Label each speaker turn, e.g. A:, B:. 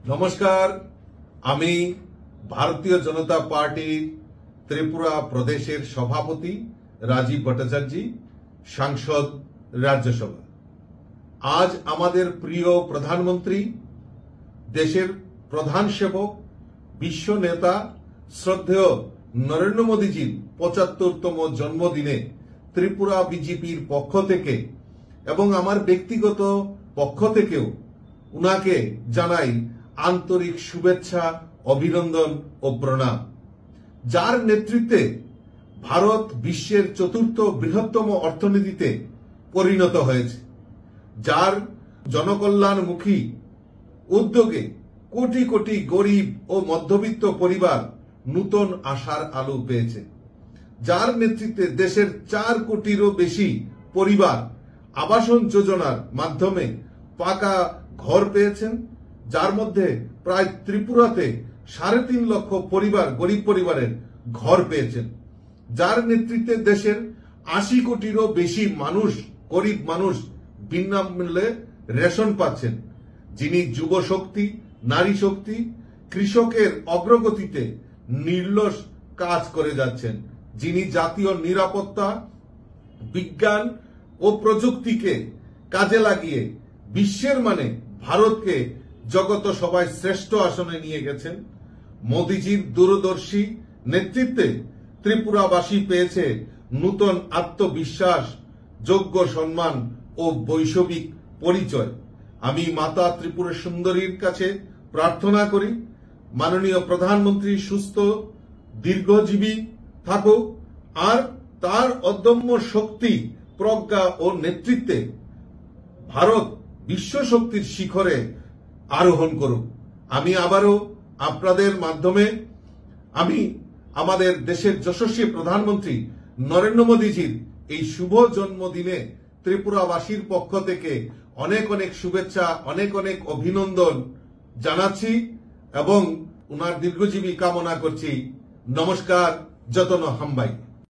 A: নমস্কার, আমি ভারতীয় জনতা পার্টির ত্রিপুরা প্রদেশের সভাপতি রাজীব ভট্টাচার্য, সাংসদ রাজ্যসভা। আজ আমাদের প্রিয় প্রধানমন্ত্রী, দেশের প্রধান সেবক, বিশ্ব নেতা শ্রদ্ধেয় নরেন্দ্র মোদীজির ৭৫তম জন্মদিনে ত্রিপুরা বিজেপির পক্ষ থেকে এবং আমার ব্যক্তিগত পক্ষ থেকেও উনাকে জানাই আন্তরিক শুভেচ্ছা, অভিনন্দন ও প্রণাম। যার নেতৃত্বে ভারত বিশ্বের চতুর্থ বৃহত্তম অর্থনীতিতে পরিণত হয়েছে, যার জনকল্যাণমুখী উদ্যোগে কোটি কোটি গরিব ও মধ্যবিত্ত পরিবার নূতন আশার আলো পেয়েছে, যার নেতৃত্বে দেশের ৪ কোটিরও বেশি পরিবার আবাসন যোজনার মাধ্যমে পাকা ঘর পেয়েছেন, যার মধ্যে প্রায় ত্রিপুরাতে ৩.৫ লক্ষ পরিবার গরিব পরিবারের ঘর পেয়েছেন, যার নেতৃত্বে দেশের ৮০ কোটিরও বেশি মানুষ, গরিব মানুষ বিনামূল্যে রেশন পাচ্ছেন, যিনি যুব শক্তি, নারী শক্তি, কৃষকের অগ্রগতিতে নির্লস কাজ করে যাচ্ছেন, যিনি জাতীয় নিরাপত্তা, বিজ্ঞান ও প্রযুক্তিকে কাজে লাগিয়ে বিশ্বের মানে ভারতকে জগত সভায় শ্রেষ্ঠ আসনে নিয়ে গেছেন। মোদীজির দূরদর্শী নেতৃত্বে ত্রিপুরাবাসী পেয়েছে নূতন আত্মবিশ্বাস, যোগ্য সম্মান ও বৈশ্বিক পরিচয়। আমি মাতা ত্রিপুরা সুন্দরীর কাছে প্রার্থনা করি, মাননীয় প্রধানমন্ত্রী সুস্থ দীর্ঘজীবী থাকুক আর তার অদম্য শক্তি, প্রজ্ঞা ও নেতৃত্বে ভারত বিশ্ব শক্তির শিখরে আরোহণ করুক। আমি আবারও আপনাদের মাধ্যমে আমি আমাদের দেশের যশস্বী প্রধানমন্ত্রী নরেন্দ্র মোদীজির এই শুভ জন্মদিনে ত্রিপুরাবাসীর পক্ষ থেকে অনেক অনেক শুভেচ্ছা, অনেক অনেক অভিনন্দন জানাচ্ছি এবং উনার দীর্ঘজীবী কামনা করছি। নমস্কার, যতন হাম্বাই।